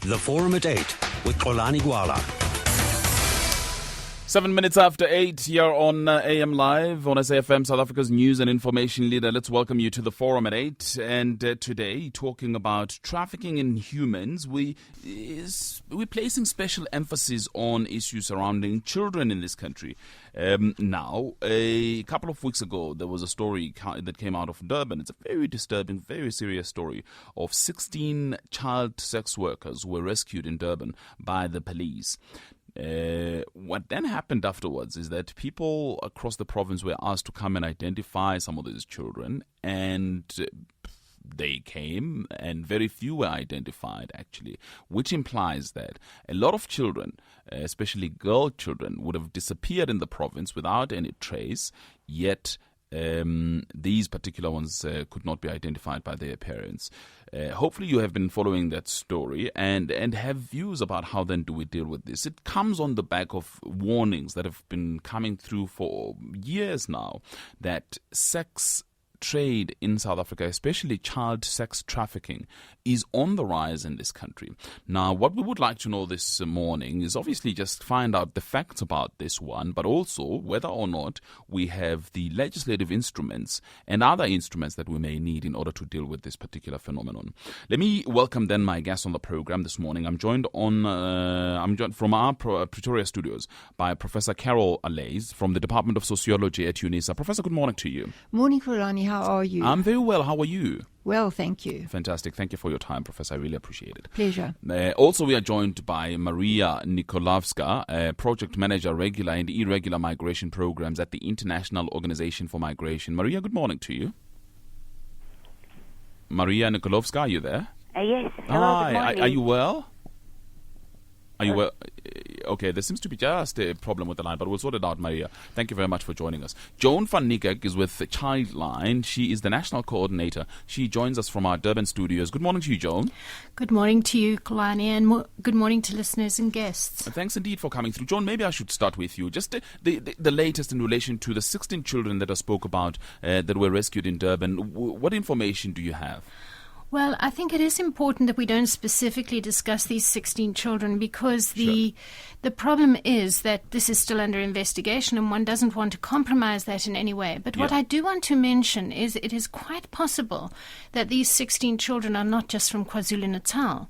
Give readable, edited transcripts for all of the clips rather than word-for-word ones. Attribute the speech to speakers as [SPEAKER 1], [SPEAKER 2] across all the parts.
[SPEAKER 1] The Forum at 8 with Xolani Gwala.
[SPEAKER 2] 7 minutes after 8 here on AM Live on SAfm, South Africa's news and information leader. Let's welcome you to the Forum at 8. And today, talking about trafficking in humans, we're placing special emphasis on issues surrounding children in this country. Now, a couple of weeks ago, there was a story that came out of Durban. It's a very disturbing, very serious story of 16 child sex workers who were rescued in Durban by the police. What then happened afterwards is that people across the province were asked to come and identify some of these children, and they came, and very few were identified, actually, which implies that a lot of children, especially girl children, would have disappeared in the province without any trace, yet these particular ones could not be identified by their parents. Hopefully you have been following that story and have views about how then do we deal with this. It comes on the back of warnings that have been coming through for years now that sex trade in South Africa, especially child sex trafficking, is on the rise in this country. Now, what we would like to know this morning is obviously just find out the facts about this one, but also whether or not we have the legislative instruments and other instruments that we may need in order to deal with this particular phenomenon. Let me welcome then my guest on the program this morning. I'm joined from our Pretoria studios by Professor Carol Allays from the Department of Sociology at UNISA. Professor, good morning to you.
[SPEAKER 3] Morning, Xolani. How are you?
[SPEAKER 2] I'm very well. How are you?
[SPEAKER 3] Well, thank you.
[SPEAKER 2] Fantastic. Thank you for your time, Professor. I really appreciate it.
[SPEAKER 3] Pleasure.
[SPEAKER 2] Also, we are joined by Maria Nikolovska, Project Manager, Regular and Irregular Migration Programs at the International Organization for Migration. Maria, good morning to you. Maria Nikolovska, are you there?
[SPEAKER 4] Yes. Hello,
[SPEAKER 2] Hi.
[SPEAKER 4] good morning.
[SPEAKER 2] Are you well? Are you well? Okay, there seems to be just a problem with the line, but we'll sort it out, Maria. Thank you very much for joining us. Joan van Niekerk is with Childline. She is the national coordinator. She joins us from our Durban studios. Good morning to you, Joan.
[SPEAKER 5] Good morning to you, Xolani, and good morning to listeners and guests.
[SPEAKER 2] Thanks indeed for coming through. Joan, maybe I should start with you. Just the latest in relation to the 16 children that I spoke about that were rescued in Durban. What information do you have?
[SPEAKER 5] Well, I think it is important that we don't specifically discuss these 16 children because the problem is that this is still under investigation and one doesn't want to compromise that in any way. But what I do want to mention is it is quite possible that these 16 children are not just from KwaZulu-Natal,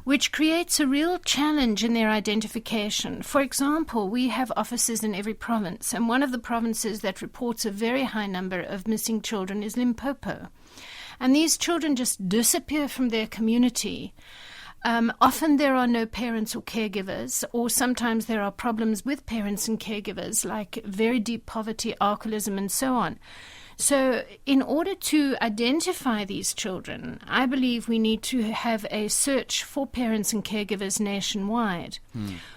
[SPEAKER 5] which creates a real challenge in their identification. For example, we have offices in every province, and one of the provinces that reports a very high number of missing children is Limpopo. And these children just disappear from their community. Often there are no parents or caregivers, or sometimes there are problems with parents and caregivers, like very deep poverty, alcoholism, and so on. So in order to identify these children, I believe we need to have a search for parents and caregivers nationwide.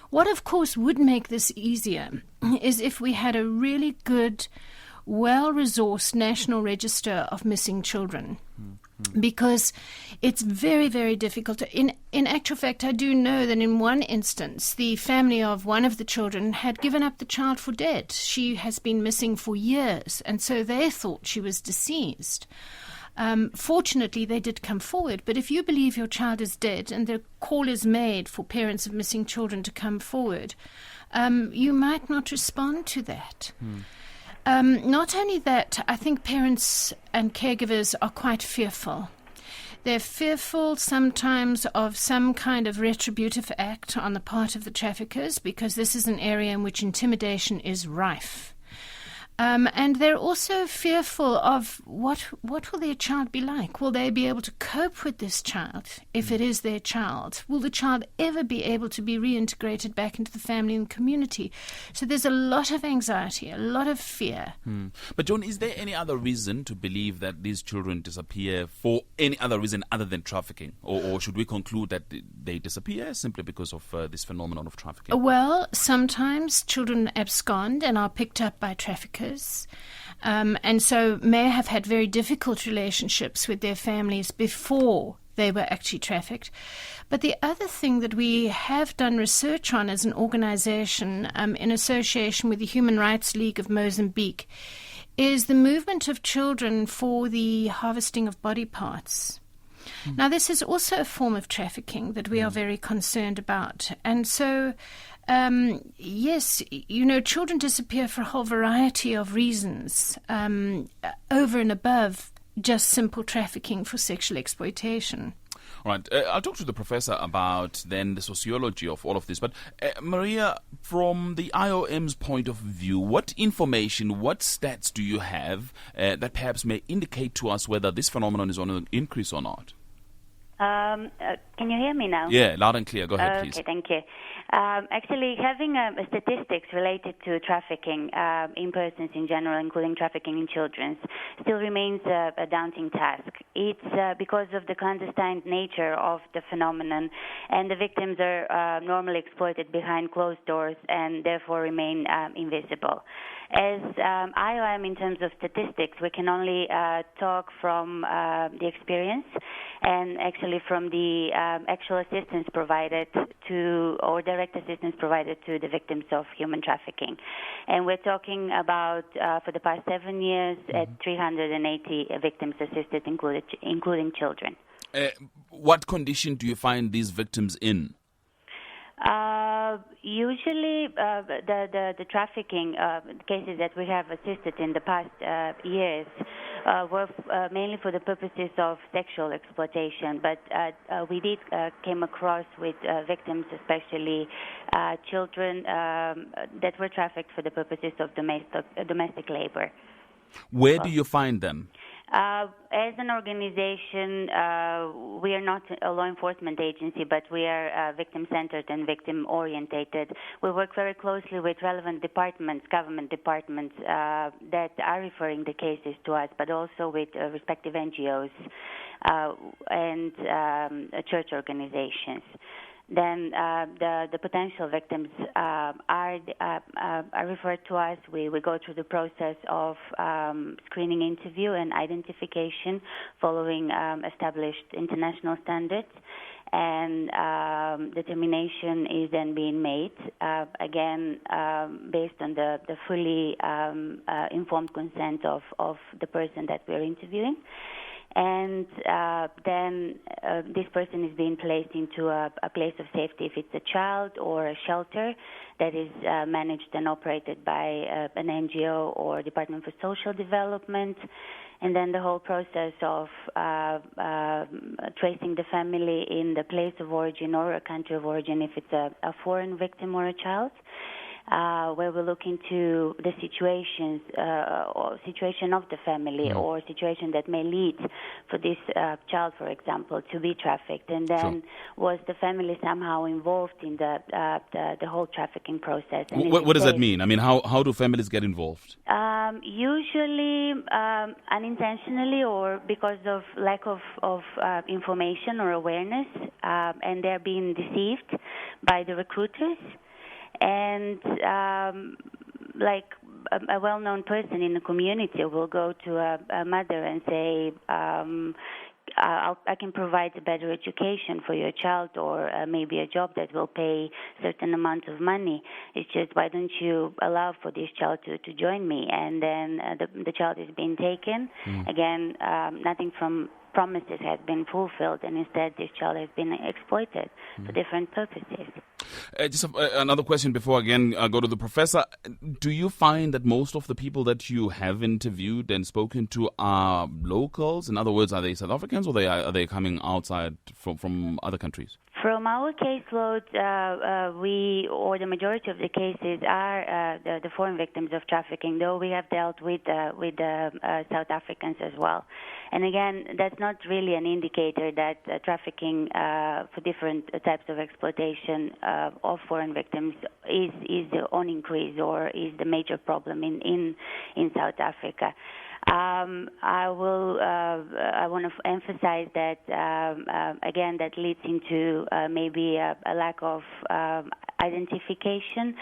[SPEAKER 5] What, of course, would make this easier is if we had a really good, well-resourced national register of missing children. Because it's very, very difficult. In actual fact, I do know that in one instance, the family of one of the children had given up the child for dead. She has been missing for years, and so they thought she was deceased. Fortunately, they did come forward, but if you believe your child is dead and the call is made for parents of missing children to come forward, you might not respond to that. Not only that, I think parents and caregivers are quite fearful. They're fearful sometimes of some kind of retributive act on the part of the traffickers because this is an area in which intimidation is rife. And they're also fearful of what will their child be like? Will they be able to cope with this child if it is their child? Will the child ever be able to be reintegrated back into the family and community? So there's a lot of anxiety, a lot of fear.
[SPEAKER 2] But Joan, is there any other reason to believe that these children disappear for any other reason other than trafficking? Or should we conclude that they disappear simply because of this phenomenon of trafficking?
[SPEAKER 5] Well, sometimes children abscond and are picked up by traffickers. And so may have had very difficult relationships with their families before they were actually trafficked. But the other thing that we have done research on as an organization in association with the Human Rights League of Mozambique is the movement of children for the harvesting of body parts. Now, this is also a form of trafficking that we are very concerned about. And so, yes, children disappear for a whole variety of reasons, over and above just simple trafficking for sexual exploitation.
[SPEAKER 2] All right. I'll talk to the professor about then the sociology of all of this. But Maria, from the IOM's point of view, what information, what stats do you have that perhaps may indicate to us whether this phenomenon is on an increase or not?
[SPEAKER 4] Can you hear me now?
[SPEAKER 2] Yeah, loud and clear. Go ahead, please.
[SPEAKER 4] Okay, thank you. Actually, having statistics related to trafficking in persons in general, including trafficking in children, still remains a daunting task. It's because of the clandestine nature of the phenomenon, and the victims are normally exploited behind closed doors and therefore remain invisible. As IOM, in terms of statistics, we can only talk from the experience and actually from the actual assistance provided to, or direct assistance provided to the victims of human trafficking. And we're talking about, for the past 7 years, at 380 victims assisted, including children.
[SPEAKER 2] What condition do you find these victims in?
[SPEAKER 4] Usually, the trafficking cases that we have assisted in the past years were mainly for the purposes of sexual exploitation, but we did came across with victims, especially children, that were trafficked for the purposes of domestic labor.
[SPEAKER 2] Where do you find them?
[SPEAKER 4] As an organization, we are not a law enforcement agency, but we are victim-centered and victim-orientated. We work very closely with relevant departments, government departments, that are referring the cases to us, but also with respective NGOs and church organizations. Then the potential victims are referred to us. We go through the process of screening, interview, and identification following established international standards. And determination is then being made, again, based on the fully informed consent of the person that we're interviewing. And then this person is being placed into a place of safety if it's a child, or a shelter that is managed and operated by an NGO or Department for Social Development. And then the whole process of tracing the family in the place of origin or a country of origin if it's a foreign victim or a child. Where we look into the situations or situation of the family, or situation that may lead for this child, for example, to be trafficked. And then was the family somehow involved in the whole trafficking process? And
[SPEAKER 2] what does that mean? I mean, how do families get involved?
[SPEAKER 4] Usually unintentionally, or because of lack of information or awareness, and they're being deceived by the recruiters. And like a well-known person in the community will go to a mother and say, I can provide a better education for your child, or maybe a job that will pay a certain amount of money. It's just, why don't you allow for this child to join me? And then the child is being taken. Again, nothing from promises has been fulfilled, and instead this child has been exploited for different purposes.
[SPEAKER 2] Just another question before, again, I go to the professor. Do you find that most of the people that you have interviewed and spoken to are locals? In other words, are they South Africans, or are they coming outside from other countries? From
[SPEAKER 4] our caseload, the majority of the cases are the foreign victims of trafficking, though we have dealt with South Africans as well. And again, that's not really an indicator that trafficking for different types of exploitation of foreign victims is on increase or is the major problem in South Africa. I want to emphasize that again, that leads into maybe a lack of identification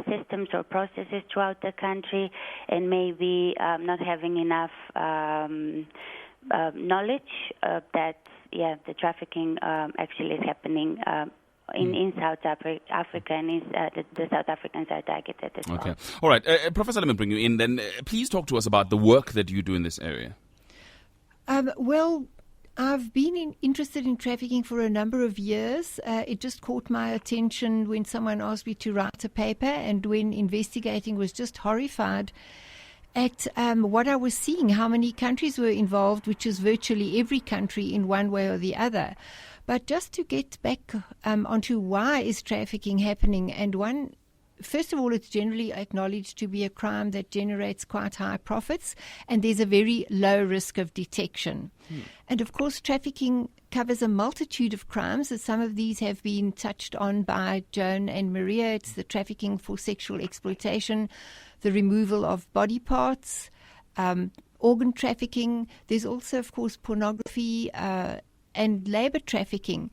[SPEAKER 4] systems or processes throughout the country, and maybe not having enough knowledge that the trafficking actually is happening in South Africa, and the South Africans are targeted as well.
[SPEAKER 2] Okay. All right. Professor, let me bring you in then. Please talk to us about the work that you do in this area.
[SPEAKER 3] Well, I've been interested in trafficking for a number of years. It just caught my attention when someone asked me to write a paper, and when investigating was just horrified at what I was seeing, how many countries were involved, which is virtually every country in one way or the other. But just to get back onto why is trafficking happening, and first of all, it's generally acknowledged to be a crime that generates quite high profits, and there's a very low risk of detection. And of course, trafficking covers a multitude of crimes, and some of these have been touched on by Joan and Maria. It's the trafficking for sexual exploitation, the removal of body parts, organ trafficking. There's also, of course, pornography and labor trafficking.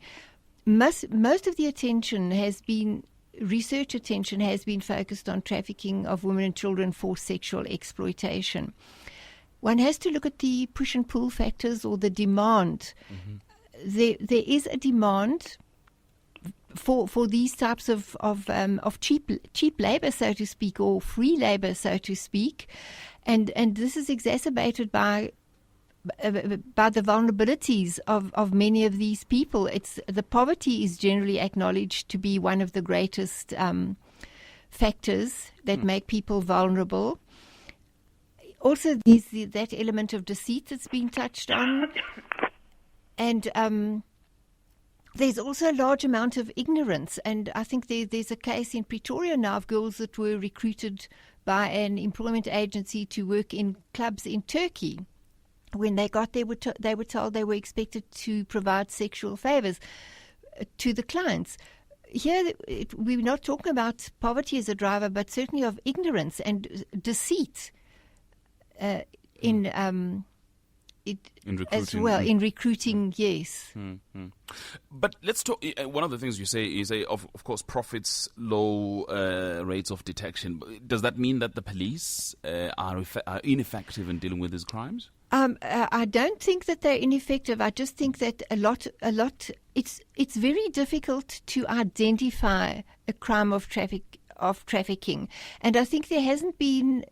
[SPEAKER 3] Most of the research attention has been focused on trafficking of women and children for sexual exploitation. One has to look at the push and pull factors, or the demand. There is a demand for these types of cheap labor, so to speak, or free labor, so to speak, and this is exacerbated by the vulnerabilities of many of these people. The poverty is generally acknowledged to be one of the greatest factors that make people vulnerable. Also, there's that element of deceit that's been touched on, and there's also a large amount of ignorance. And I think there's a case in Pretoria now of girls that were recruited by an employment agency to work in clubs in Turkey. When they got there, they were told they were expected to provide sexual favors to the clients. Here, we're not talking about poverty as a driver, but certainly of ignorance and deceit in recruiting as well. In recruiting, yes.
[SPEAKER 2] But let's talk. One of the things you say is, of course, profits, low rates of detection. Does that mean that the police are ineffective in dealing with these crimes?
[SPEAKER 3] I don't think that they're ineffective. I just think that a lot. It's very difficult to identify a crime of trafficking, and I think there's been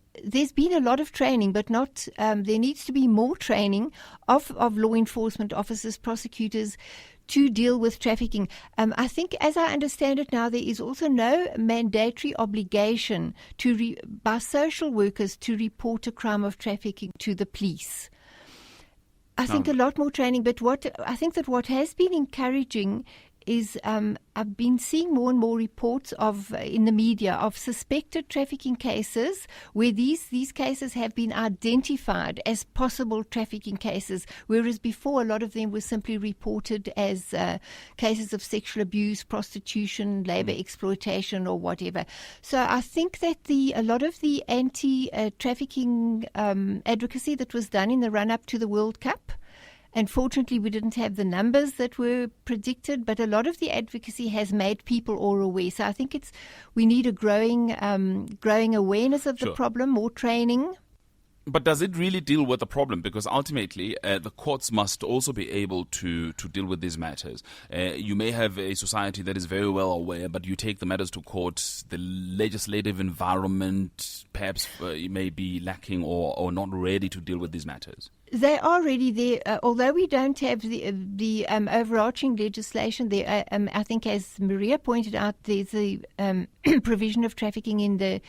[SPEAKER 3] a lot of training, but not. There needs to be more training of law enforcement officers, prosecutors, to deal with trafficking. I think, as I understand it now, there is also no mandatory obligation by social workers to report a crime of trafficking to the police. I think a lot more training, but what has been encouraging is I've been seeing more and more reports in the media of suspected trafficking cases where these cases have been identified as possible trafficking cases, whereas before a lot of them were simply reported as cases of sexual abuse, prostitution, labor exploitation, or whatever. So I think that a lot of the anti-trafficking advocacy that was done in the run-up to the World Cup, unfortunately, we didn't have the numbers that were predicted, but a lot of the advocacy has made people all aware. So I think we need a growing awareness of the problem, more training.
[SPEAKER 2] But does it really deal with the problem? Because ultimately, the courts must also be able to deal with these matters. You may have a society that is very well aware, but you take the matters to court, the legislative environment perhaps may be lacking or not ready to deal with these matters.
[SPEAKER 3] They are already there, although we don't have the overarching legislation there. I think, as Maria pointed out, there's a provision of trafficking in the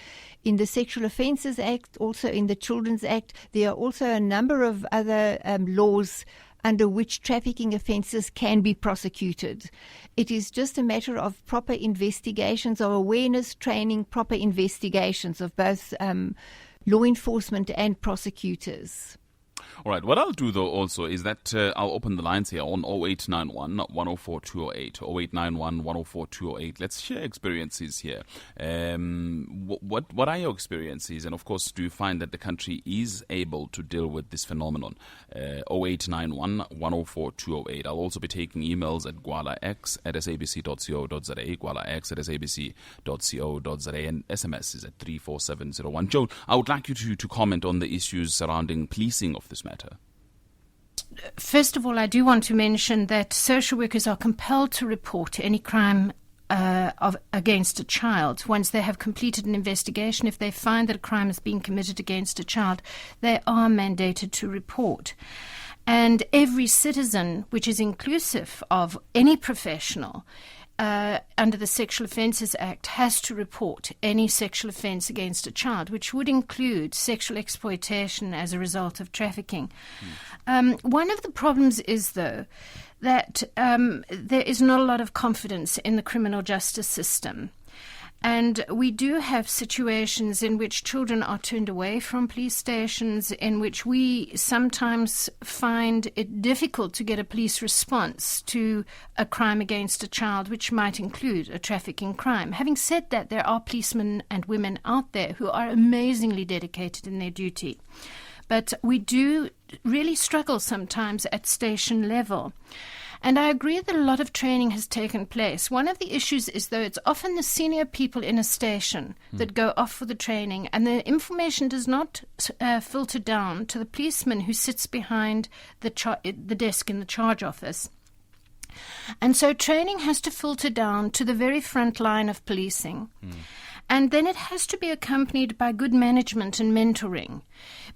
[SPEAKER 3] Sexual Offences Act, also in the Children's Act. There are also a number of other laws under which trafficking offences can be prosecuted. It is just a matter of proper investigations, of awareness, training, proper investigations of both law enforcement and prosecutors.
[SPEAKER 2] All right. What I'll do, though, also is that I'll open the lines here on 0891 104 208, 0891 104 208. Let's share experiences here. What are your experiences? And, of course, do you find that the country is able to deal with this phenomenon? 0891 104 208. I'll also be taking emails at gwalax@sabc.co.za, gwalax@sabc.co.za, and SMS is at 34701. Joan, I would like you to comment on the issues surrounding policing of this matter.
[SPEAKER 5] First of all, I do want to mention that social workers are compelled to report any crime against a child. Once they have completed an investigation, if they find that a crime has been committed against a child, they are mandated to report. And every citizen, which is inclusive of any professional, under the Sexual Offences Act, has to report any sexual offence against a child, which would include sexual exploitation as a result of trafficking. One of the problems is, though, that there is not a lot of confidence in the criminal justice system. And we do have situations in which children are turned away from police stations, in which we sometimes find it difficult to get a police response to a crime against a child, which might include a trafficking crime. Having said that, there are policemen and women out there who are amazingly dedicated in their duty. But we do really struggle sometimes at station level. And I agree that a lot of training has taken place. One of the issues is, though, it's often the senior people in a station that go off for the training, and the information does not filter down to the policeman who sits behind the desk in the charge office. And so training has to filter down to the very front line of policing. And then it has to be accompanied by good management and mentoring,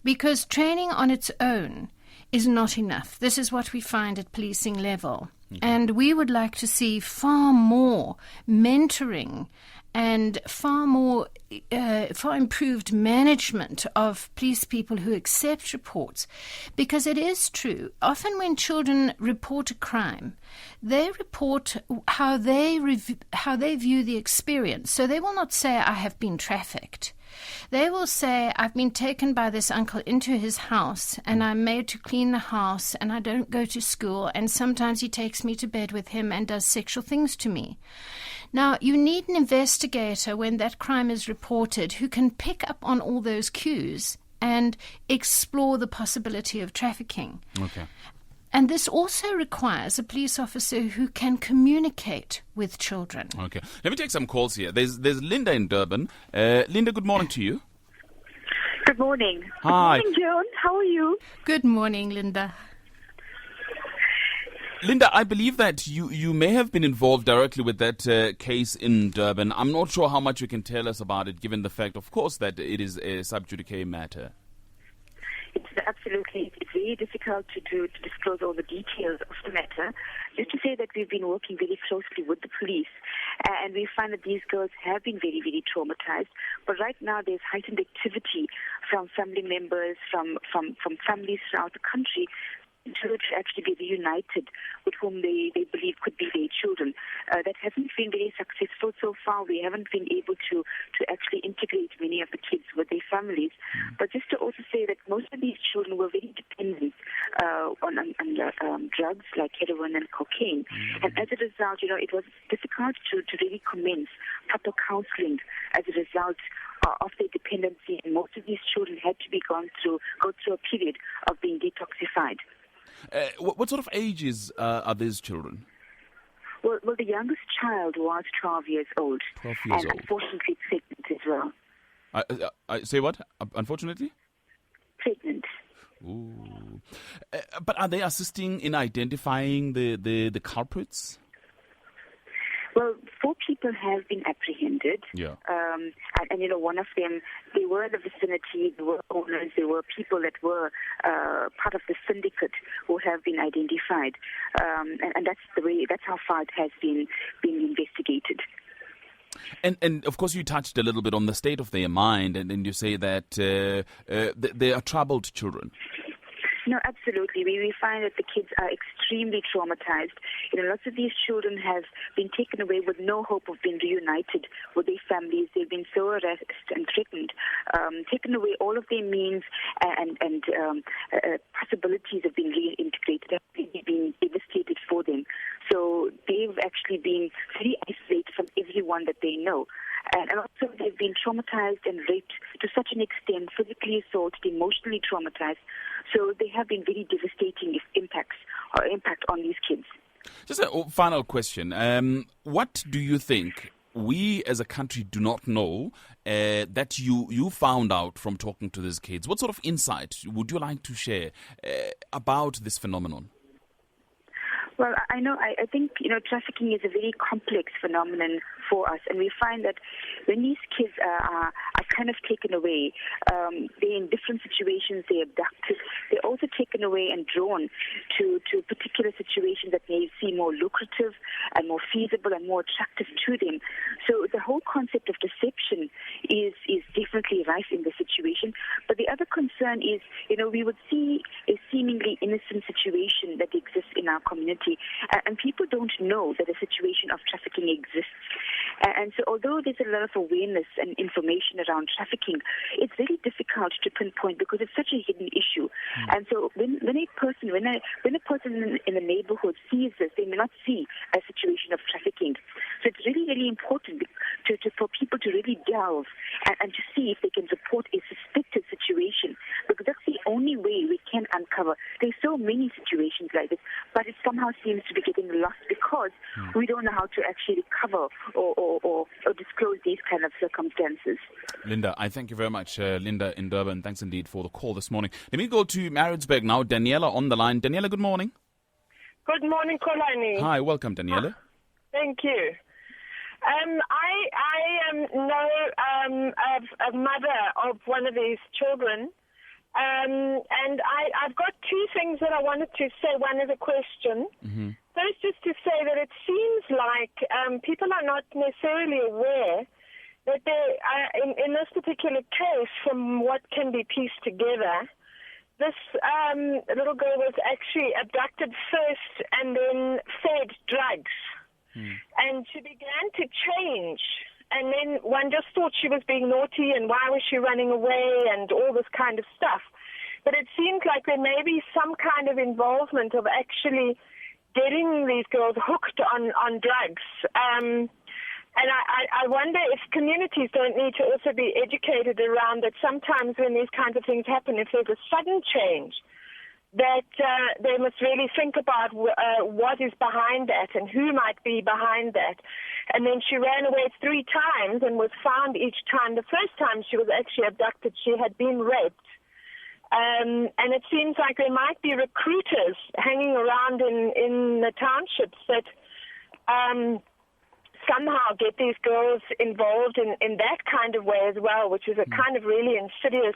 [SPEAKER 5] because training on its own is not enough. This is what we find at policing level. And we would like to see far more mentoring and far improved management of police people who accept reports. Because it is true, often when children report a crime, they report how they view the experience. So they will not say, I have been trafficked. They will say, I've been taken by this uncle into his house, and I'm made to clean the house, and I don't go to school, and sometimes he takes me to bed with him and does sexual things to me. Now, you need an investigator when that crime is reported who can pick up on all those cues and explore the possibility of trafficking.
[SPEAKER 2] Okay.
[SPEAKER 5] And this also requires a police officer who can communicate with children.
[SPEAKER 2] Okay. Let me take some calls here. There's Linda in Durban. Linda, good morning to you.
[SPEAKER 6] Good morning.
[SPEAKER 2] Hi.
[SPEAKER 6] Good morning, Joan. How are you?
[SPEAKER 5] Good morning, Linda.
[SPEAKER 2] Linda, I believe that you may have been involved directly with that case in Durban. I'm not sure how much you can tell us about it, given the fact, of course, that it is a sub judice matter.
[SPEAKER 6] It's very difficult to disclose all the details of the matter. Just to say that we've been working very closely with the police, and we find that these girls have been very, very traumatized. But right now there's heightened activity from family members, from families throughout the country, to actually be reunited with whom they believe could be their children. That hasn't been very successful so far. We haven't been able to actually integrate many of the kids with their families. But just to also say that most of these children were very dependent on drugs like heroin and cocaine. And as a result, it was difficult to really commence proper counseling as a result of their dependency. And most of these children had to go through a period of being detoxified.
[SPEAKER 2] What sort of ages are these children?
[SPEAKER 6] Well, the youngest child was 12 years old.
[SPEAKER 2] 12 years
[SPEAKER 6] and
[SPEAKER 2] old.
[SPEAKER 6] Unfortunately pregnant as well.
[SPEAKER 2] I say what? Unfortunately?
[SPEAKER 6] Pregnant.
[SPEAKER 2] Ooh. But are they assisting in identifying the culprits?
[SPEAKER 6] Well, 4 people have been apprehended.
[SPEAKER 2] Yeah.
[SPEAKER 6] And one of them, they were in the vicinity, there were owners, there were people that were part of the syndicate who have been identified. And that's how far it has been investigated.
[SPEAKER 2] And of course, you touched a little bit on the state of their mind, and you say that they are troubled children.
[SPEAKER 6] No, absolutely. We find that the kids are extremely traumatized. Lots of these children have been taken away with no hope of being reunited with their families. They've been so harassed and threatened, taken away all of their means and possibilities of being reintegrated have really been devastated for them. So they've actually been very isolated from everyone that they know. And also they've been traumatized and raped to such an extent, physically assaulted, emotionally traumatized. So they have been very devastating impact on these kids.
[SPEAKER 2] Just a final question. What do you think we as a country do not know that you found out from talking to these kids? What sort of insight would you like to share about this phenomenon?
[SPEAKER 6] Well, I think, trafficking is a very complex phenomenon for us. And we find that when these kids are kind of taken away. They're in different situations. They're abducted. They're also taken away and drawn to particular situations that may seem more lucrative and more feasible and more attractive to them. So the whole concept of deception is definitely rife in the situation. But the other concern is, we would see a seemingly innocent situation that exists in our community, and people don't know that a situation of trafficking exists. And so although there's a lot of awareness and information around trafficking, it's very difficult to pinpoint because it's such a hidden issue. And so when a person in the neighborhood sees this, they may not see a situation of trafficking. So it's really, really important for people to really delve and to see if they can report a suspected situation, because that's the only way we can uncover. There's so many situations like this, but it somehow seems to be getting lost because we don't know how to actually cover or disclose these kind of circumstances.
[SPEAKER 2] Linda, I thank you very much. Linda in Durban, thanks indeed for the call this morning. Let me go to Maritzburg now. Daniela on the line. Daniela, good morning.
[SPEAKER 7] Good morning, Xolani.
[SPEAKER 2] Hi, welcome, Daniela.
[SPEAKER 7] Thank you. I know a mother of one of these children, and I've got two things that I wanted to say. One is a question.
[SPEAKER 2] Mm-hmm.
[SPEAKER 7] First, just to say that it seems like people are not necessarily aware that in this particular case, from what can be pieced together, this little girl was actually abducted first and then fed drugs. And she began to change. And then one just thought she was being naughty and why was she running away and all this kind of stuff. But it seems like there may be some kind of involvement of actually getting these girls hooked on drugs. And I wonder if communities don't need to also be educated around that sometimes when these kinds of things happen, if there's a sudden change, that they must really think about what is behind that and who might be behind that. And then she ran away 3 times and was found each time. The first time she was actually abducted, she had been raped. And it seems like there might be recruiters hanging around in the townships that somehow get these girls involved in that kind of way as well, which is a kind of really insidious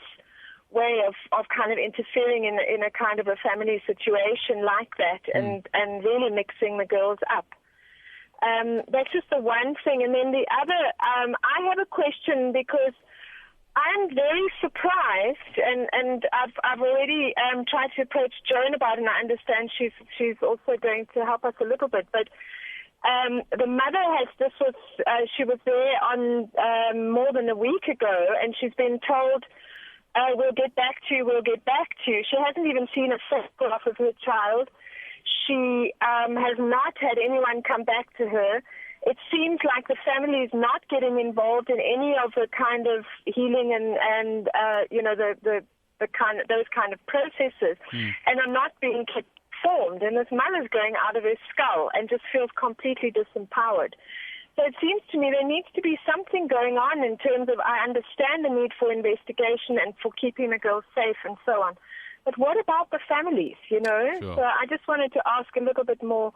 [SPEAKER 7] way of kind of interfering in a kind of a family situation like that and really mixing the girls up. That's just the one thing. And then the other, I have a question because I'm very surprised, and I've already tried to approach Joan about it, and I understand she's also going to help us a little bit, but the mother she was there on more than a week ago, and she's been told, we'll get back to you. She hasn't even seen a photograph of her child. She has not had anyone come back to her. It seems like the family is not getting involved in any of the kind of healing and those kind of processes. And I'm not being informed. And this mother's going out of her skull and just feels completely disempowered. So it seems to me there needs to be something going on in terms of, I understand the need for investigation and for keeping the girls safe and so on. But what about the families, Sure. So I just wanted to ask a little bit more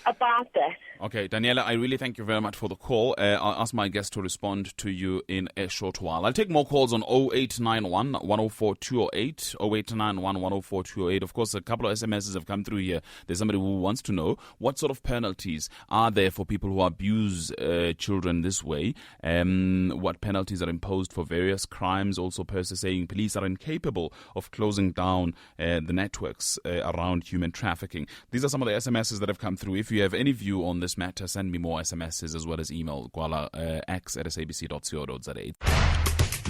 [SPEAKER 7] about that.
[SPEAKER 2] Okay, Daniela, I really thank you very much for the call. I'll ask my guest to respond to you in a short while. I'll take more calls on 0891 104 208, 0891 104 208. Of course, a couple of SMSs have come through here. There's somebody who wants to know what sort of penalties are there for people who abuse children this way. What penalties are imposed for various crimes. Also, Percy saying police are incapable of closing down the networks around human trafficking. These are some of the SMSs that have come through. If you have any view on this matter, send me more SMSs as well as email Gwala x@sabc.co.za.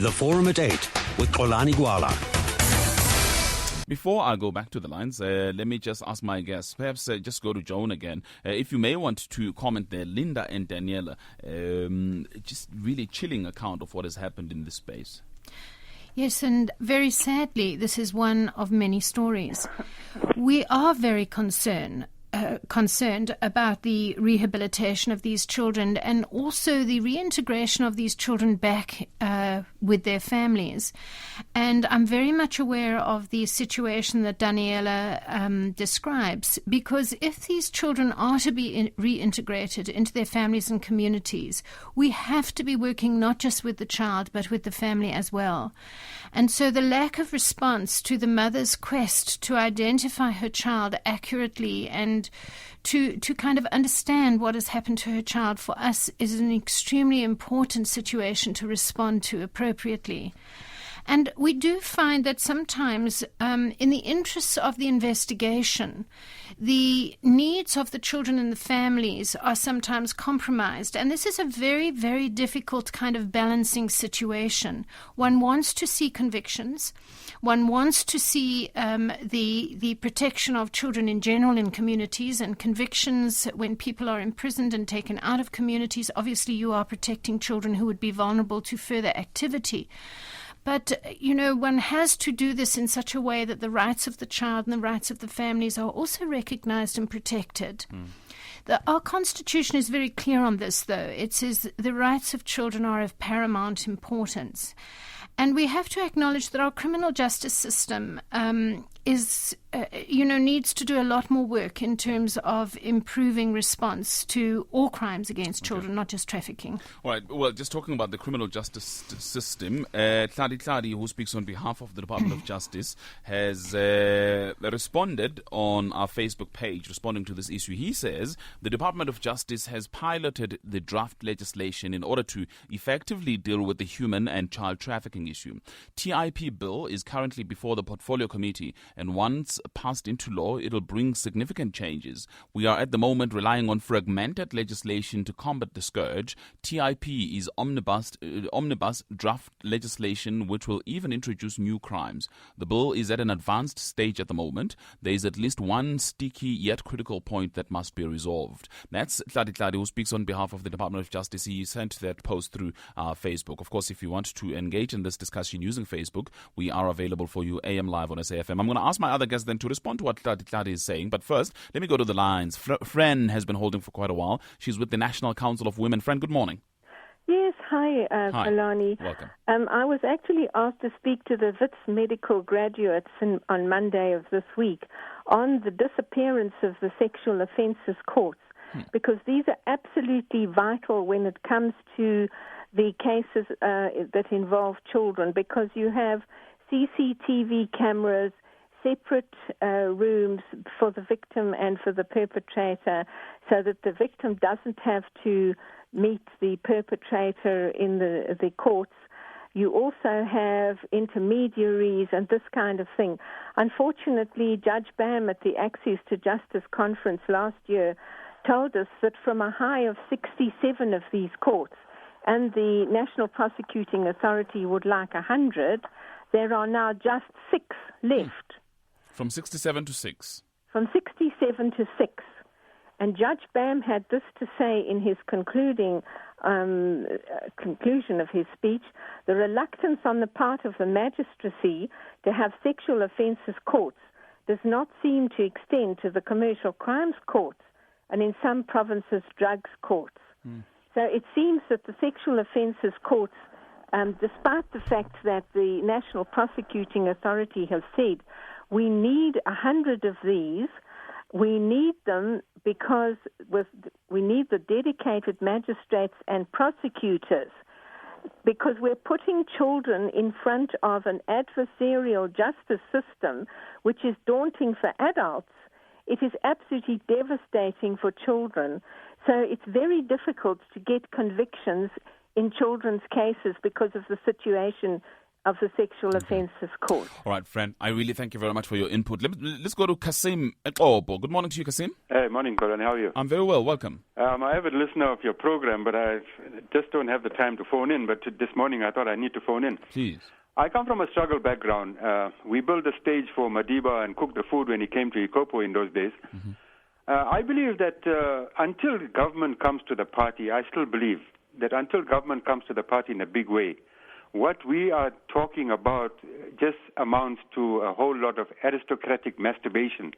[SPEAKER 1] The Forum at 8 with Xolani Gwala.
[SPEAKER 2] Before I go back to the lines, let me just ask my guests, perhaps just go to Joan again. If you may want to comment there, Linda and Daniela, just really chilling account of what has happened in this space.
[SPEAKER 5] Yes, and very sadly, this is one of many stories. We are very concerned concerned about the rehabilitation of these children and also the reintegration of these children back with their families. And I'm very much aware of the situation that Daniela describes, because if these children are to be reintegrated into their families and communities, we have to be working not just with the child but with the family as well. And so the lack of response to the mother's quest to identify her child accurately and to kind of understand what has happened to her child, for us, is an extremely important situation to respond to appropriately. And we do find that sometimes, in the interests of the investigation, the needs of the children and the families are sometimes compromised. And this is a very, very difficult kind of balancing situation. One wants to see convictions. One wants to see the protection of children in general in communities, and convictions when people are imprisoned and taken out of communities. Obviously, you are protecting children who would be vulnerable to further activity. But, one has to do this in such a way that the rights of the child and the rights of the families are also recognized and protected. Our Constitution is very clear on this, though. It says the rights of children are of paramount importance. And we have to acknowledge that our criminal justice system needs to do a lot more work in terms of improving response to all crimes against children, not just trafficking.
[SPEAKER 2] All right. Well, just talking about the criminal justice system, Tladi, who speaks on behalf of the Department of Justice, has responded on our Facebook page, responding to this issue. He says the Department of Justice has piloted the draft legislation in order to effectively deal with the human and child trafficking issue. TIP bill is currently before the Portfolio Committee, and once passed into law, it'll bring significant changes. We are at the moment relying on fragmented legislation to combat the scourge. TIP is omnibus draft legislation which will even introduce new crimes. The bill is at an advanced stage at the moment. There is at least one sticky yet critical point that must be resolved. That's Tladi, who speaks on behalf of the Department of Justice. He sent that post through Facebook. Of course, if you want to engage in this discussion using Facebook, we are available for you, AM Live on SAfm. I'm going to ask my other guests then to respond to what Tladi is saying. But first, let me go to the lines. Fran has been holding for quite a while. She's with the National Council of Women. Fran, good morning.
[SPEAKER 8] Yes, hi, Xolani.
[SPEAKER 2] Welcome.
[SPEAKER 8] I was actually asked to speak to the Wits medical graduates on Monday of this week on the disappearance of the sexual offences courts, because these are absolutely vital when it comes to the cases that involve children, because you have CCTV cameras, separate rooms for the victim and for the perpetrator, so that the victim doesn't have to meet the perpetrator in the courts. You also have intermediaries and this kind of thing. Unfortunately, Judge Bam at the Access to Justice conference last year told us that from a high of 67 of these courts, and the National Prosecuting Authority would like 100, there are now just 6 left.
[SPEAKER 2] From 67 to 6.
[SPEAKER 8] From 67 to 6. And Judge Bam had this to say in his conclusion of his speech: the reluctance on the part of the magistracy to have sexual offences courts does not seem to extend to the commercial crimes courts and in some provinces drugs courts. So it seems that the sexual offences courts, despite the fact that the National Prosecuting Authority has said we need 100 of these, we need them because we need the dedicated magistrates and prosecutors, because we're putting children in front of an adversarial justice system which is daunting for adults. It is absolutely devastating for children. So it's very difficult to get convictions in children's cases because of the situation of the sexual offences court.
[SPEAKER 2] All right, Fran, I really thank you very much for your input. Let's go to Kasim at Obo. Good morning to you, Kasim.
[SPEAKER 9] Hey, morning, Colin. How are you?
[SPEAKER 2] I'm very well. Welcome.
[SPEAKER 9] I'm an avid listener of your program, but I just don't have the time to phone in. But this morning I thought I need to phone in.
[SPEAKER 2] Please.
[SPEAKER 9] I come from a struggle background. We built a stage for Madiba and cooked the food when he came to Ikopo in those days. Mm-hmm. I believe that until government comes to the party, I still believe that until government comes to the party in a big way, what we are talking about just amounts to a whole lot of aristocratic masturbation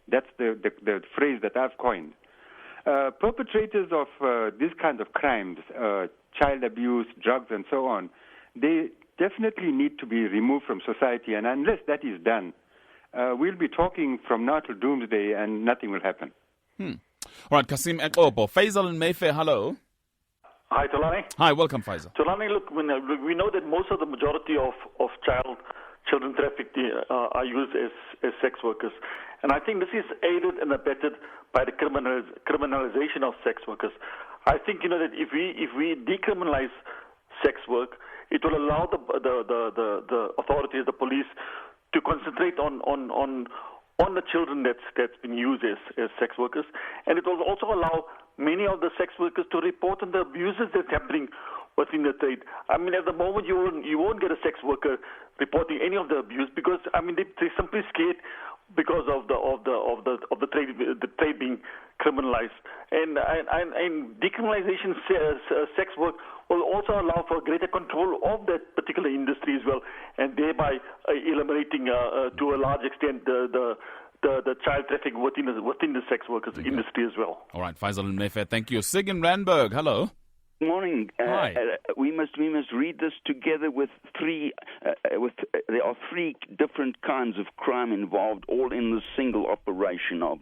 [SPEAKER 9] That's the phrase that I've coined. Perpetrators of these kinds of crimes, child abuse, drugs, and so on, they definitely need to be removed from society. And unless that is done, we'll be talking from now till doomsday and nothing will happen.
[SPEAKER 2] All right, Kasim Ekobo. Faisal and Mayfair, hello.
[SPEAKER 10] Hi, Xolani.
[SPEAKER 2] Hi, welcome, Faisal.
[SPEAKER 10] Xolani, look, we know that most of the majority of children trafficked are used as sex workers. And I think this is aided and abetted by the criminalization of sex workers. I think, that if we decriminalize sex work, it will allow the authorities, the police, to concentrate on the children that's been used as sex workers. And it will also allow many of the sex workers to report on the abuses that's happening within the trade. I mean, at the moment, you won't get a sex worker reporting any of the abuse because they're simply scared because of the trade being criminalized. And decriminalization sex work will also allow for greater control of that particular industry as well, and thereby eliminating to a large extent the child trafficking within the sex workers industry as well.
[SPEAKER 2] All right, Faisal and Mayfair, thank you. Sig in Randburg, hello.
[SPEAKER 11] Good morning.
[SPEAKER 2] Hi.
[SPEAKER 11] We must read this together with there are three different kinds of crime involved, all in the single operation of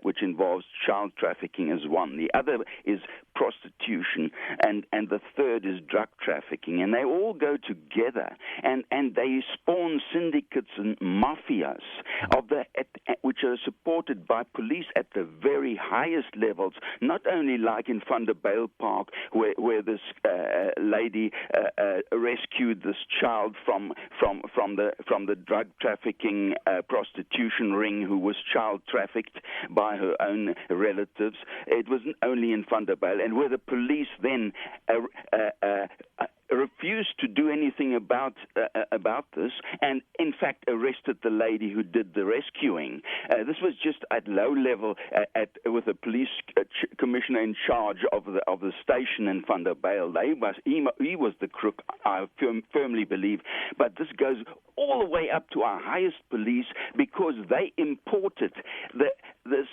[SPEAKER 11] which involves child trafficking as one. The other is prostitution, and the third is drug trafficking, and they all go together, and they spawn syndicates and mafias which are supported by police at the very highest levels. Not only like in Vanderbijl Park, where this lady rescued this child from the drug trafficking prostitution ring, who was child trafficked by her own relatives. It wasn't only in Vanderbijl, and where the police then refused to do anything about this, and in fact arrested the lady who did the rescuing. This was just at low level with the police commissioner in charge of the station in Vanderbijl. He was the crook, I firmly believe. But this goes all the way up to our highest police, because they imported this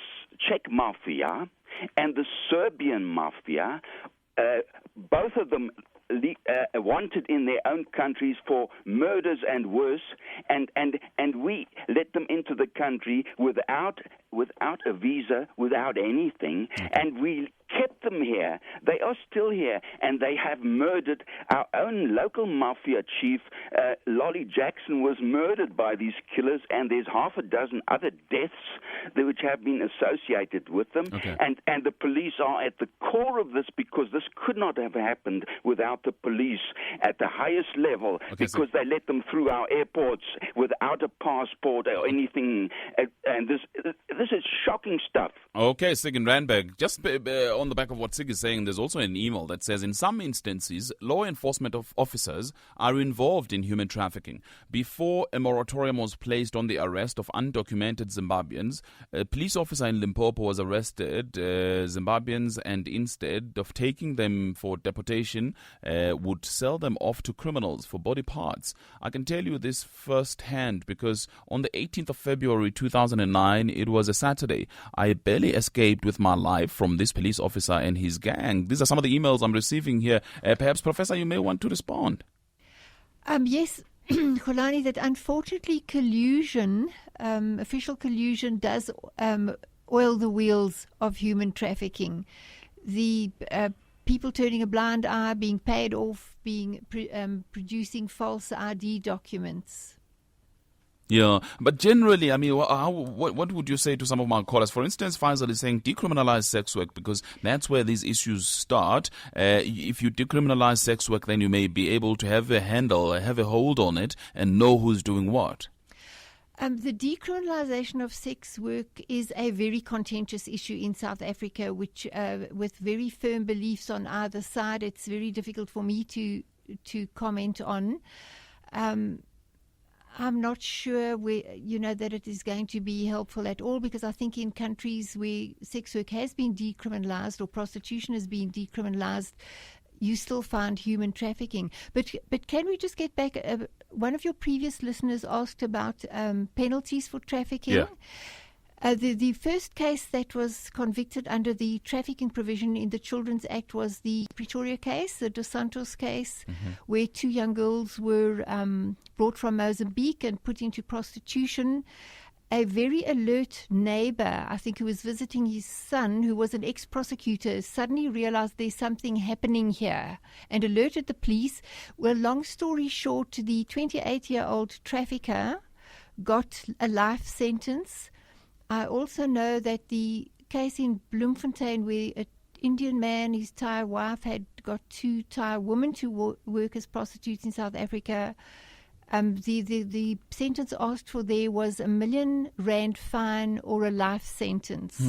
[SPEAKER 11] Czech mafia and the Serbian mafia, both of them wanted in their own countries for murders and worse, and we let them into the country without a visa, without anything, and we kept them here. They are still here, and they have murdered our own local mafia chief. Lolly Jackson was murdered by these killers, and there's half a dozen other deaths which have been associated with them.
[SPEAKER 2] Okay.
[SPEAKER 11] And the police are at the core of this, because this could not have happened without the police at the highest level, because they let them through our airports without a passport or anything. And this is shocking stuff.
[SPEAKER 2] Okay, Sig in Randburg, just on the back of what Sig is saying, there's also an email that says, in some instances, law enforcement officers are involved in human trafficking. Before a moratorium was placed on the arrest of undocumented Zimbabweans, a police officer in Limpopo was arrested Zimbabweans, and instead of taking them for deportation, would sell them off to criminals for body parts. I can tell you this firsthand, because on the 18th of February 2009, it was a Saturday, I barely escaped with my life from this police officer and his gang. These are some of the emails I'm receiving here. Perhaps, Professor, you may want to respond.
[SPEAKER 3] Yes, Xolani, that unfortunately collusion, official collusion, does oil the wheels of human trafficking. The people turning a blind eye, being paid off, producing false ID documents.
[SPEAKER 2] Yeah, but generally, I mean, what would you say to some of my callers? For instance, Faisal is saying decriminalize sex work, because that's where these issues start. If you decriminalize sex work, then you may be able to have a hold on it, and know who's doing what.
[SPEAKER 3] The decriminalisation of sex work is a very contentious issue in South Africa, which, with very firm beliefs on either side, it's very difficult for me to comment on. I'm not sure that it is going to be helpful at all, because I think in countries where sex work has been decriminalised or prostitution has been decriminalised, you still find human trafficking. But can we just get back? One of your previous listeners asked about penalties for trafficking. The first case that was convicted under the trafficking provision in the Children's Act was the Pretoria case, the Dos Santos case, where 2 young girls were brought from Mozambique and put into prostitution. A very alert neighbor, I think, who was visiting his son, who was an ex-prosecutor, suddenly realized there's something happening here and alerted the police. Well, long story short, the 28-year-old trafficker got a life sentence. I also know that the case in Bloemfontein where an Indian man, his Thai wife, had got 2 Thai women to work as prostitutes in South Africa. The sentence asked for there was R1 million fine or a life sentence.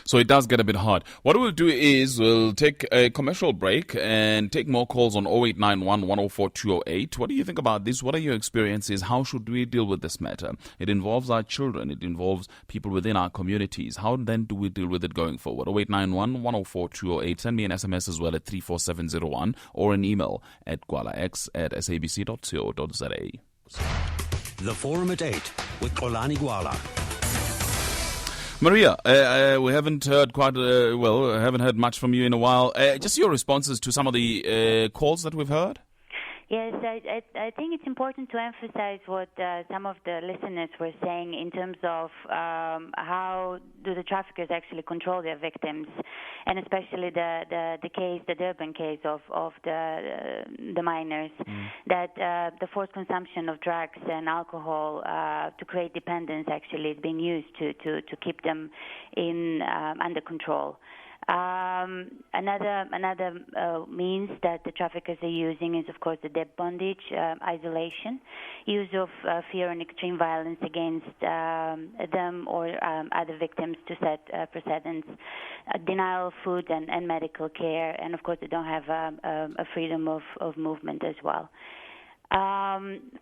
[SPEAKER 2] So it does get a bit hard. What we'll do is we'll take a commercial break and take more calls on 0891 104 208. What do you think about this? What are your experiences? How should we deal with this matter? It involves our children. It involves people within our communities. How then do we deal with it going forward? 0891 104 208. Send me an SMS as well at 34701 or an email at gwalax@sabc.co.za.
[SPEAKER 1] The Forum at 8 with Xolani Gwala.
[SPEAKER 2] Maria, we haven't heard haven't heard much from you in a while. Just your responses to some of the calls that we've heard?
[SPEAKER 4] Yes, I think it's important to emphasize what some of the listeners were saying in terms of how do the traffickers actually control their victims, and especially the Durban case of the minors, that the forced consumption of drugs and alcohol to create dependence actually is being used to keep them in under control. Another means that the traffickers are using is, of course, the debt bondage, isolation, use of fear and extreme violence against them or other victims to set precedents, denial of food and medical care, and, of course, they don't have a freedom of movement as well.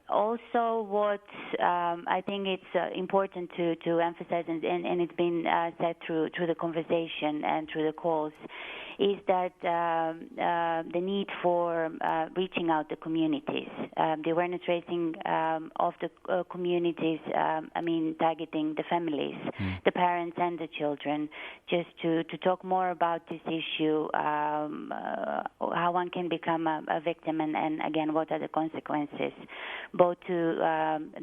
[SPEAKER 4] Also, what I think it's important to emphasize, and it's been said through the conversation and through the calls, is that the need for reaching out to communities, the awareness raising of the communities, targeting the families, the parents and the children, just to talk more about this issue, how one can become a victim, and again, what are the consequences, both to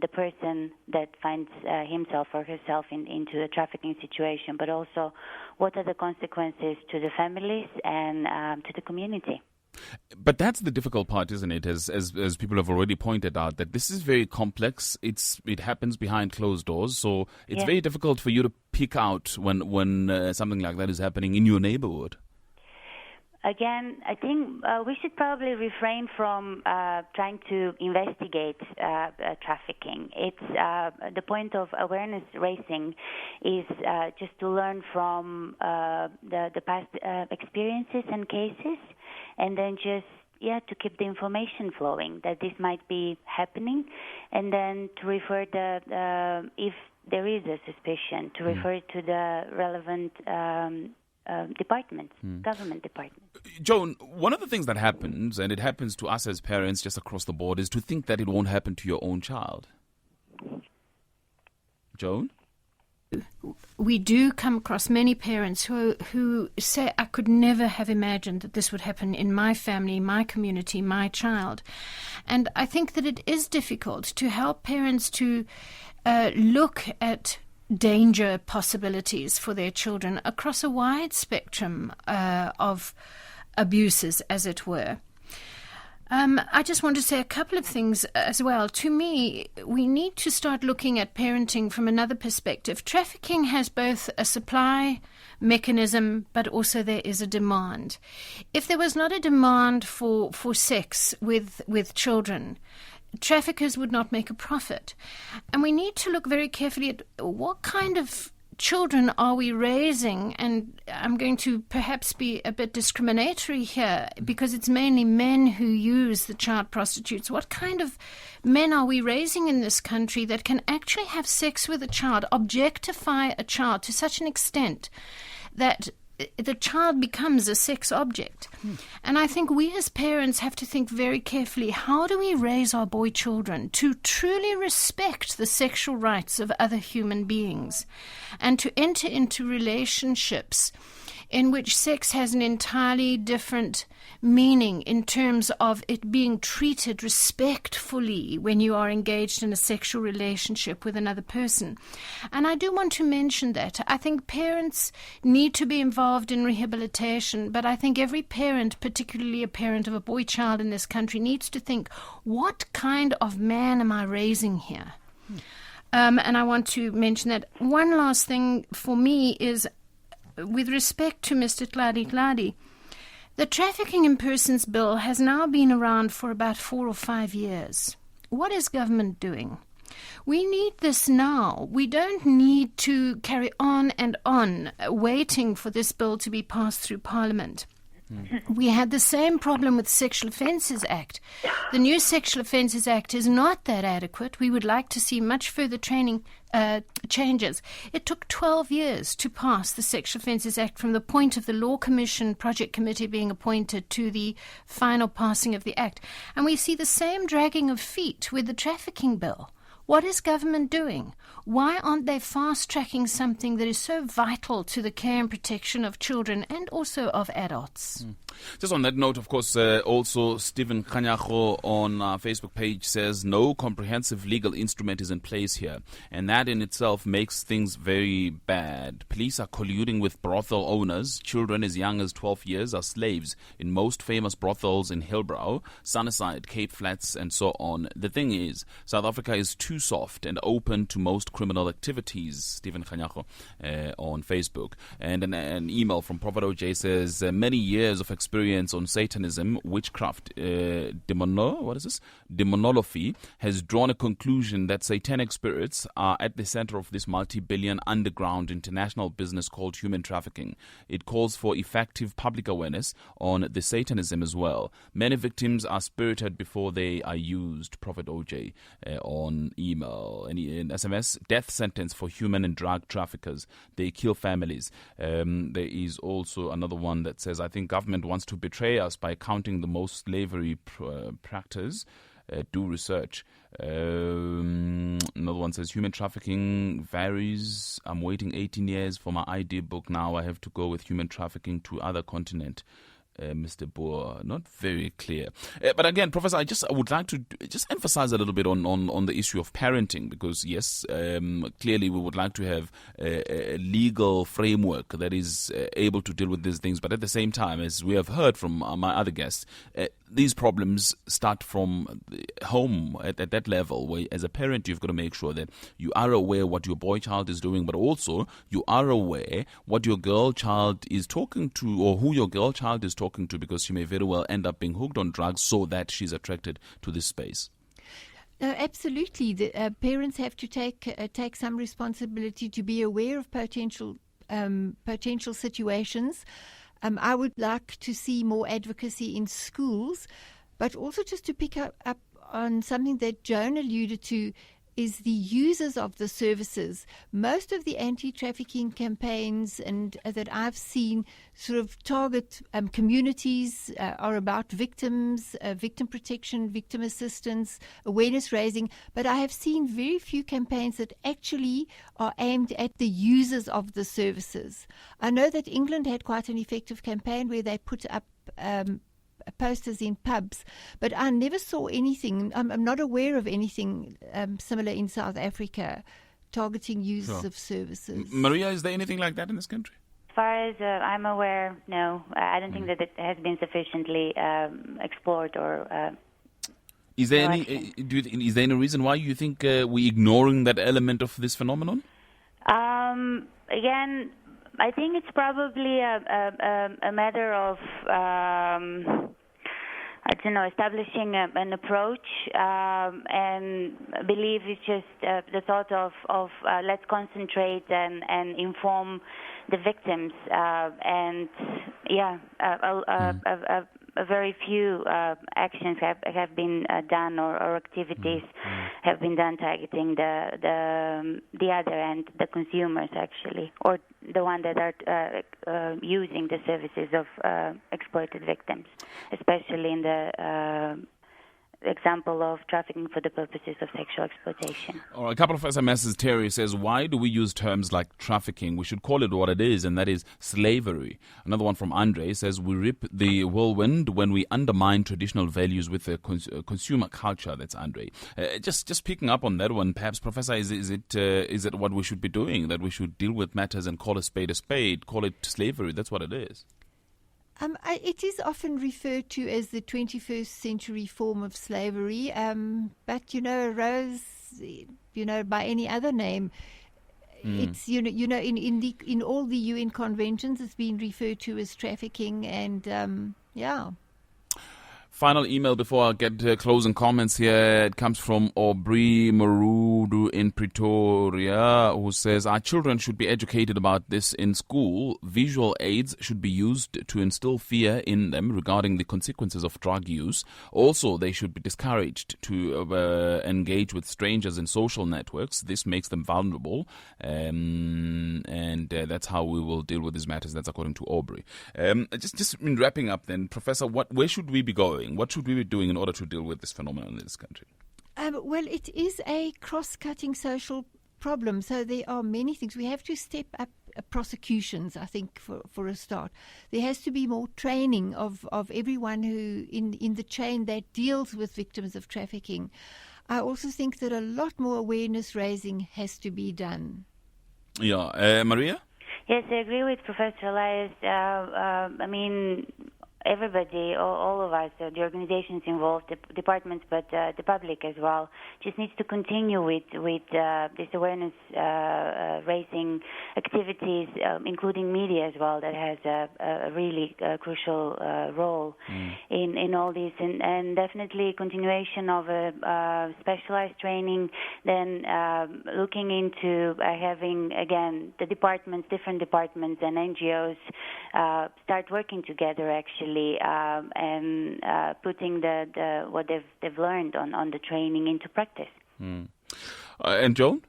[SPEAKER 4] the person that finds himself or herself into a trafficking situation, but also what are the consequences to the families and to the community.
[SPEAKER 2] But that's the difficult part, isn't it? As people have already pointed out, that this is very complex. It happens behind closed doors, so it's very difficult for you to pick out when something like that is happening in your neighborhood.
[SPEAKER 4] Again, I think we should probably refrain from trying to investigate trafficking. It's the point of awareness raising is just to learn from the past experiences and cases, and then just to keep the information flowing that this might be happening, and then to refer if there is a suspicion, to refer to the relevant departments, government departments.
[SPEAKER 2] Joan, one of the things that happens, and it happens to us as parents just across the board, is to think that it won't happen to your own child. Joan?
[SPEAKER 5] We do come across many parents who say, I could never have imagined that this would happen in my family, my community, my child. And I think that it is difficult to help parents to look at danger possibilities for their children across a wide spectrum of abuses, as it were. I just want to say a couple of things as well. To me, we need to start looking at parenting from another perspective. Trafficking has both a supply mechanism, but also there is a demand. If there was not a demand for sex with children, traffickers would not make a profit. And we need to look very carefully at what kind of children are we raising, and I'm going to perhaps be a bit discriminatory here because it's mainly men who use the child prostitutes. What kind of men are we raising in this country that can actually have sex with a child, objectify a child to such an extent that the child becomes a sex object. And I think we as parents have to think very carefully, how do we raise our boy children to truly respect the sexual rights of other human beings and to enter into relationships in which sex has an entirely different meaning in terms of it being treated respectfully when you are engaged in a sexual relationship with another person. And I do want to mention that I think parents need to be involved in rehabilitation, but I think every parent, particularly a parent of a boy child in this country, needs to think, what kind of man am I raising here? And I want to mention that one last thing for me is, with respect to Mr. Tladi, the Trafficking in Persons Bill has now been around for about 4 or 5 years. What is government doing? We need this now. We don't need to carry on and on waiting for this bill to be passed through Parliament. We had the same problem with Sexual Offences Act. The new Sexual Offences Act is not that adequate. We would like to see much further changes. It took 12 years to pass the Sexual Offences Act from the point of the Law Commission Project Committee being appointed to the final passing of the Act. And we see the same dragging of feet with the Trafficking Bill. What is government doing? Why aren't they fast-tracking something that is so vital to the care and protection of children and also of adults?
[SPEAKER 2] Just on that note, of course, also Stephen Kanyaho on our Facebook page says no comprehensive legal instrument is in place here, and that in itself makes things very bad. Police are colluding with brothel owners. Children as young as 12 years are slaves in most famous brothels in Hillbrow, Sunnyside, Cape Flats, and so on. The thing is, South Africa is too soft and open to most criminal activities. Stephen Kanyaho on Facebook. And an email from Prophet OJ says, many years of experience on Satanism, witchcraft, demonology, has drawn a conclusion that satanic spirits are at the center of this multi-billion underground international business called human trafficking. It calls for effective public awareness on the Satanism as well. Many victims are spirited before they are used. Prophet OJ on email. And in SMS, death sentence for human and drug traffickers. They kill families. There is also another one that says, I think government wants to betray us by counting the most slavery practice. Do research. Another one says, human trafficking varies. I'm waiting 18 years for my ID book now. I have to go with human trafficking to other continent. Mr. Boer, not very clear. But again, Professor, I would like to just emphasize a little bit on the issue of parenting, because yes, clearly we would like to have a legal framework that is able to deal with these things. But at the same time, as we have heard from my other guests, these problems start from home at that level, where as a parent you've got to make sure that you are aware what your boy child is doing, but also you are aware what your girl child is talking to, or who your girl child is talking to, because she may very well end up being hooked on drugs so that she's attracted to this space.
[SPEAKER 3] No, absolutely. The parents have to take some responsibility to be aware of potential situations. I would like to see more advocacy in schools, but also just to pick up on something that Joan alluded to, is the users of the services. Most of the anti-trafficking campaigns and that I've seen sort of target communities, are about victims, victim protection, victim assistance, awareness raising, but I have seen very few campaigns that actually are aimed at the users of the services. I know that England had quite an effective campaign where they put up posters in pubs, but I never saw anything. I'm not aware of anything similar in South Africa targeting users of services.
[SPEAKER 2] Maria, is there anything like that in this country?
[SPEAKER 4] As far as I'm aware, no. I don't think that it has been sufficiently explored or.
[SPEAKER 2] Is there any reason why you think we're ignoring that element of this phenomenon?
[SPEAKER 4] Again, I think it's probably a matter of, establishing an approach, and I believe it's just the thought of let's concentrate and inform the victims, and very few actions have been done or activities have been done targeting the other end, the consumers actually, or the one that are using the services of exploited victims, especially in the example of trafficking for the purposes of sexual exploitation.
[SPEAKER 2] A couple of SMSs. Terry says, why do we use terms like trafficking? We should call it what it is, and that is slavery. Another one from Andre says, we rip the whirlwind when we undermine traditional values with the consumer culture. That's Andre. Just picking up on that one, perhaps, Professor, is it what we should be doing, that we should deal with matters and call a spade, call it slavery? That's what it is.
[SPEAKER 3] It is often referred to as the 21st century form of slavery, but Rose, by any other name, it's in all the UN conventions, it's been referred to as trafficking, and
[SPEAKER 2] Final email before I get closing comments here. It comes from Aubrey Marudu in Pretoria, who says, our children should be educated about this in school. Visual aids should be used to instill fear in them regarding the consequences of drug use. Also, they should be discouraged to engage with strangers in social networks. This makes them vulnerable. And that's how we will deal with these matters. That's according to Aubrey. Just in wrapping up then, Professor, where should we be going? What should we be doing in order to deal with this phenomenon in this country?
[SPEAKER 3] Well, it is a cross-cutting social problem, so there are many things. We have to step up prosecutions, I think, for a start. There has to be more training of everyone who in the chain that deals with victims of trafficking. I also think that a lot more awareness raising has to be done.
[SPEAKER 2] Yeah. Maria?
[SPEAKER 4] Yes, I agree with Professor Elias. Everybody, all of us, the organizations involved, the departments, but the public as well, just needs to continue with this awareness raising activities, including media as well, that has a really crucial role in all this, and definitely continuation of a specialized training, then looking into having, again, the departments, different departments and NGOs start working together actually, and putting what they've learned on the training into practice.
[SPEAKER 2] And Joan?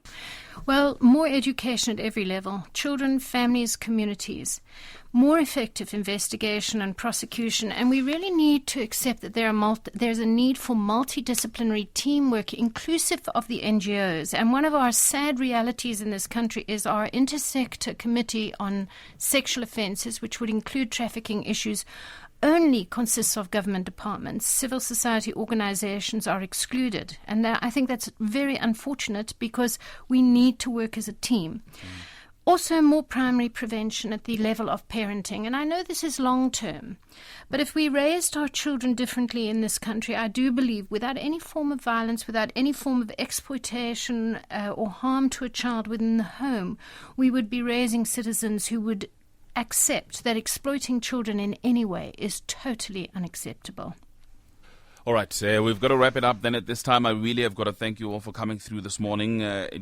[SPEAKER 5] Well, more education at every level. Children, families, communities. More effective investigation and prosecution. And we really need to accept that there's a need for multidisciplinary teamwork inclusive of the NGOs. And one of our sad realities in this country is our intersector committee on sexual offences, which would include trafficking issues, only consists of government departments. Civil society organizations are excluded. And I think that's very unfortunate because we need to work as a team. Also, more primary prevention at the level of parenting. And I know this is long term, but if we raised our children differently in this country, I do believe without any form of violence, without any form of exploitation or harm to a child within the home, we would be raising citizens who would accept that exploiting children in any way is totally unacceptable.
[SPEAKER 2] All right, we've got to wrap it up then at this time. I really have got to thank you all for coming through this morning.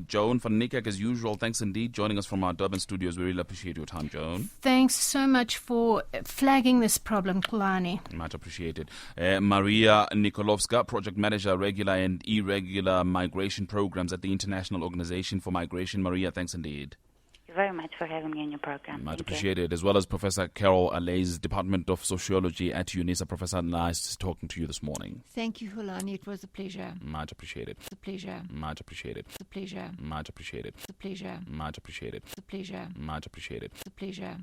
[SPEAKER 2] Joan van Niekerk, as usual, thanks indeed, joining us from our Durban studios. We really appreciate your time, Joan.
[SPEAKER 5] Thanks so much for flagging this problem, Xolani.
[SPEAKER 2] Much appreciated. Maria Nikolovska, Project Manager, Regular and Irregular Migration Programs at the International Organization for Migration. Maria, thanks indeed.
[SPEAKER 4] Thank you very much for having me on your program.
[SPEAKER 2] Much appreciated, as well as Professor Carol Alays, Department of Sociology at UNISA. Professor, nice talking to you this morning.
[SPEAKER 3] Thank you, Xolani. It was a pleasure.
[SPEAKER 2] Much appreciated.
[SPEAKER 3] It's a pleasure.
[SPEAKER 2] Much appreciated.
[SPEAKER 3] It's a pleasure.
[SPEAKER 2] Much appreciated.
[SPEAKER 3] It's a pleasure.
[SPEAKER 2] Much appreciated.
[SPEAKER 3] It's a pleasure.
[SPEAKER 2] Much appreciated.
[SPEAKER 3] It's a pleasure.